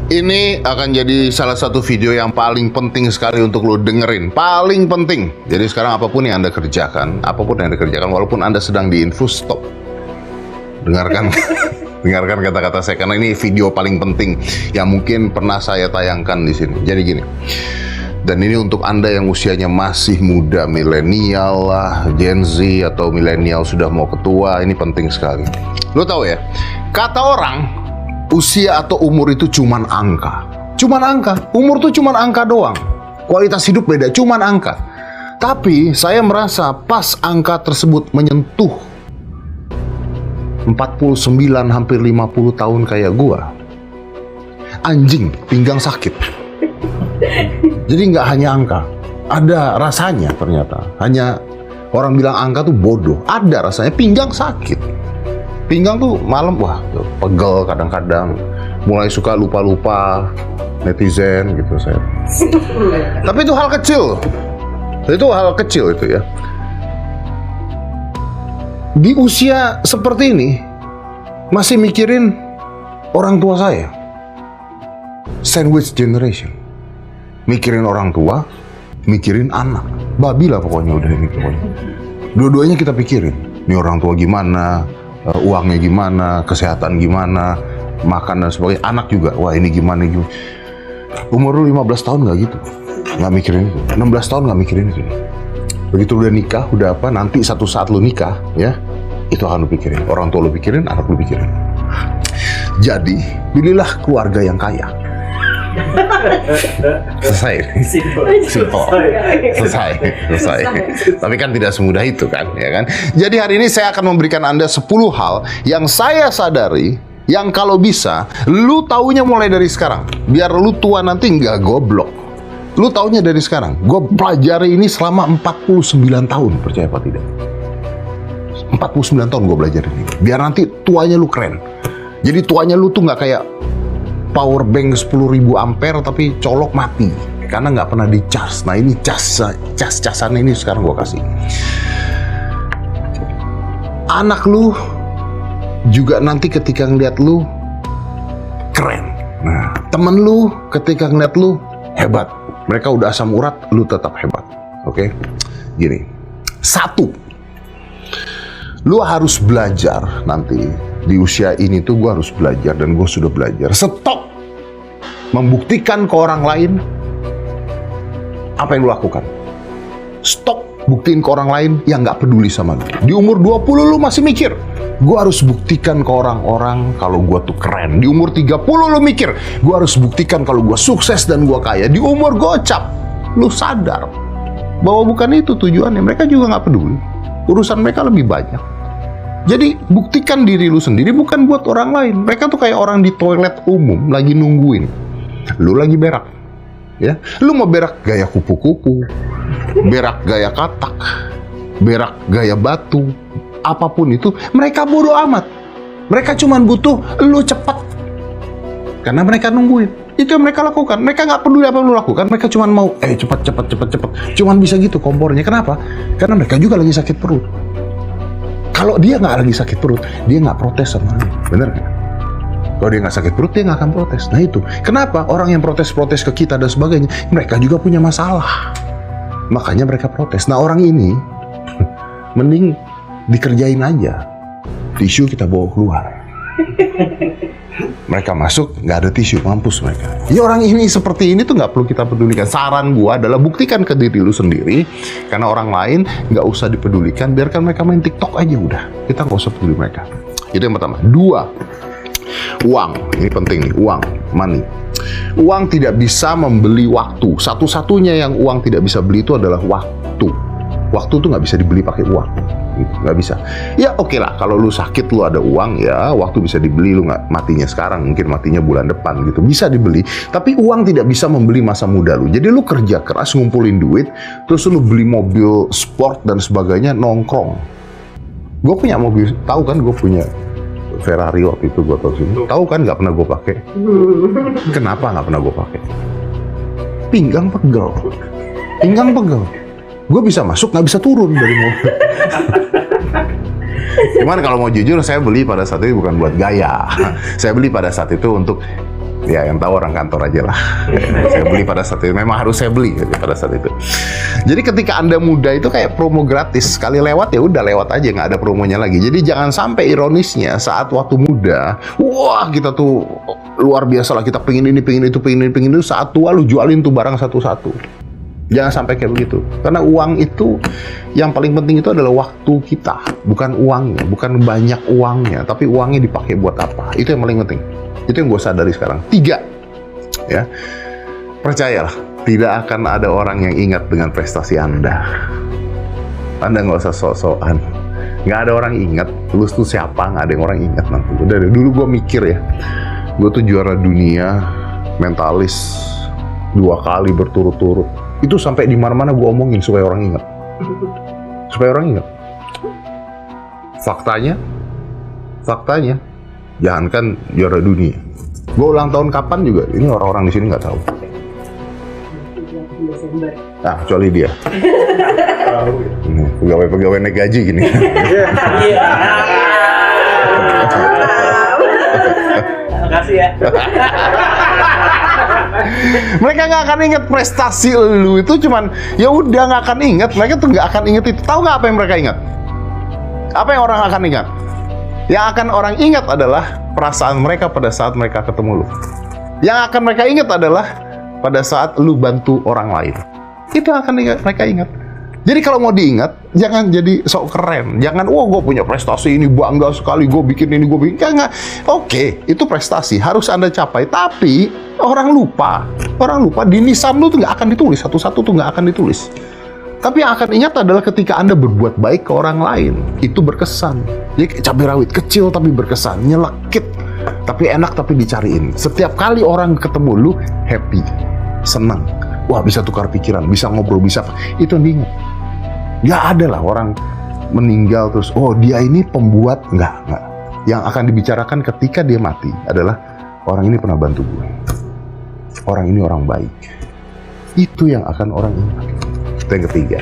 Ini akan jadi salah satu video yang paling penting sekali untuk lo dengerin. Paling penting. Jadi sekarang apapun yang Anda kerjakan, walaupun Anda sedang di infus, stop. Dengarkan dengarkan kata-kata saya, karena ini video paling penting yang mungkin pernah saya tayangkan di sini. Jadi gini. Dan ini untuk Anda yang usianya masih muda, milenial lah, Gen Z atau milenial sudah mau ketua, ini penting sekali. Lo tahu ya, kata orang, usia atau umur itu cuman angka. Cuman angka. Umur tuh cuman angka doang. Kualitas hidup beda, cuman angka. Tapi saya merasa pas angka tersebut menyentuh 49 hampir 50 tahun kayak gua, anjing, pinggang sakit. Jadi nggak hanya angka, ada rasanya ternyata. Hanya orang bilang angka tuh bodoh, ada rasanya pinggang sakit. Pinggang tuh malam, wah pegel kadang-kadang. Mulai suka lupa-lupa, netizen gitu saya. Tapi itu hal kecil. Itu hal kecil itu ya. Di usia seperti ini, masih mikirin orang tua saya. Sandwich generation. Mikirin orang tua, mikirin anak. Babi lah pokoknya udah ini pokoknya. Dua-duanya kita pikirin. Ini orang tua gimana, uangnya gimana, kesehatan gimana, makan dan sebagainya. Anak juga, wah ini gimana. Umur lu 15 tahun nggak gitu, nggak mikirin itu. 16 tahun nggak mikirin itu. Begitu udah nikah, udah apa, nanti satu saat lu nikah, ya, itu akan lu pikirin. Orang tua lu pikirin, anak lu pikirin. Jadi, pilihlah keluarga yang kaya. Selesai. Selesai. Tapi kan tidak semudah itu kan, ya kan? Jadi hari ini saya akan memberikan Anda 10 hal yang saya sadari, yang kalau bisa, lu taunya mulai dari sekarang. Biar lu tua nanti nggak goblok. Lu taunya dari sekarang. Gue pelajari ini selama 49 tahun, percaya apa tidak? 49 tahun gue belajar ini. Biar nanti tuanya lu keren. Jadi tuanya lu tuh nggak kayak power bank 10.000 ampere tapi colok mati. Karena nggak pernah di-charge. Nah ini casannya ini sekarang gue kasih. Anak lu juga nanti ketika ngeliat lu keren. Nah, temen lu ketika ngeliat lu hebat. Mereka udah asam urat, lu tetap hebat. Oke? Gini. 1. Lu harus belajar nanti. Di usia ini tuh gue harus belajar, dan gue sudah belajar. Stop membuktikan ke orang lain apa yang lu lakukan. Stop buktiin ke orang lain yang gak peduli sama lu. Di umur 20 lu masih mikir, gue harus buktikan ke orang-orang kalau gue tuh keren. Di umur 30 lu mikir, gue harus buktikan kalau gue sukses dan gue kaya. Di umur gocap, lu sadar bahwa bukan itu tujuannya. Mereka juga gak peduli. Urusan mereka lebih banyak. Jadi buktikan diri lu sendiri, bukan buat orang lain. Mereka tuh kayak orang di toilet umum lagi nungguin. Lu lagi berak, ya. Lu mau berak gaya kupu-kupu, berak gaya katak, berak gaya batu, apapun itu, mereka bodo amat. Mereka cuma butuh lu cepat. Karena mereka nungguin. Itu yang mereka lakukan. Mereka nggak peduli apa yang lu lakukan. Mereka cuma mau, cepat. Cuman bisa gitu kompornya. Kenapa? Karena mereka juga lagi sakit perut. Kalau dia nggak lagi sakit perut, dia nggak protes sama lu. Bener nggak? Kalau dia nggak sakit perut, dia nggak akan protes. Nah itu. Kenapa? Orang yang protes-protes ke kita dan sebagainya, mereka juga punya masalah. Makanya mereka protes. Nah orang ini, mending dikerjain aja. Tisu kita bawa keluar. Mereka masuk, nggak ada tisu, mampus mereka. Ya orang ini seperti ini tuh nggak perlu kita pedulikan. Saran gua adalah buktikan ke diri lu sendiri, karena orang lain nggak usah dipedulikan. Biarkan mereka main TikTok aja udah. Kita nggak usah peduli mereka. Itu yang pertama. 2, uang. Ini penting nih, uang, money. Uang tidak bisa membeli waktu. Satu-satunya yang uang tidak bisa beli itu adalah waktu. Waktu tuh nggak bisa dibeli pakai uang. Nggak bisa. Ya oke lah, kalau lu sakit lu ada uang, ya waktu bisa dibeli. Lu nggak matinya sekarang, mungkin matinya bulan depan gitu, bisa dibeli. Tapi uang tidak bisa membeli masa muda lu. Jadi lu kerja keras ngumpulin duit, terus lu beli mobil sport dan sebagainya, nongkrong. Gue punya mobil, tahu kan gue punya Ferrari waktu itu, gue tahu sih. Tahu kan nggak pernah gue pakai. Kenapa nggak pernah gue pakai? Pinggang pegel. Gue bisa masuk, nggak bisa turun dari mobil. Cuman kalau mau jujur, saya beli pada saat itu bukan buat gaya. Saya beli pada saat itu untuk Ya, yang tahu orang kantor aja lah. Saya beli pada saat itu. Memang harus saya beli pada saat itu. Jadi ketika Anda muda itu kayak promo gratis. Sekali lewat ya udah lewat aja, nggak ada promonya lagi. Jadi jangan sampai ironisnya saat waktu muda, wah kita tuh luar biasa lah, kita pengen ini, pengen itu, pengen ini, pengen itu. Saat tua lu jualin tuh barang satu-satu. Jangan sampai kayak begitu. Karena uang itu, yang paling penting itu adalah waktu kita. Bukan uangnya, bukan banyak uangnya. Tapi uangnya dipakai buat apa. Itu yang paling penting. Itu yang gue sadari sekarang. 3, ya, percayalah, tidak akan ada orang yang ingat dengan prestasi Anda. Anda nggak usah sok-sokan. Nggak ada orang ingat, lu tuh siapa, nggak ada yang orang ingat nanti. Dari dulu gue mikir ya, gue tuh juara dunia, mentalis 2 kali berturut-turut. Itu sampai di mana-mana gue omongin supaya orang ingat. Supaya orang ingat. Faktanya, jangankan juara dunia. Gue ulang tahun kapan juga, ini orang-orang di sini nggak tahu. Desember. Nah, kecuali dia. Pegawai-pegawai naik gaji gini. Iya. Makasih ya. Mereka nggak akan ingat prestasi lu itu, cuman ya udah nggak akan ingat. Mereka tuh nggak akan ingat itu. Tahu nggak apa yang mereka ingat? Apa yang orang akan ingat? Yang akan orang ingat adalah perasaan mereka pada saat mereka ketemu lu. Yang akan mereka ingat adalah pada saat lu bantu orang lain. Itu akan mereka ingat. Jadi kalau mau diingat, jangan jadi sok keren. Jangan, wah gue punya prestasi ini, bangga sekali, gue bikin ini, gue bikin. Jangan. Oke, itu prestasi, harus Anda capai. Tapi orang lupa di nisan lu tuh nggak akan ditulis, satu-satu tuh nggak akan ditulis. Tapi yang akan ingat adalah ketika Anda berbuat baik ke orang lain. Itu berkesan. Jadi cabai rawit kecil tapi berkesan, nyelekit tapi enak, tapi dicariin. Setiap kali orang ketemu lu, happy, senang. Wah, bisa tukar pikiran, bisa ngobrol, bisa. Itu yang diingat. Nggak ada lah orang meninggal terus, oh dia ini pembuat. Nggak. Yang akan dibicarakan ketika dia mati adalah orang ini pernah bantu gue. Orang ini orang baik. Itu yang akan orang ingat. Itu yang ketiga.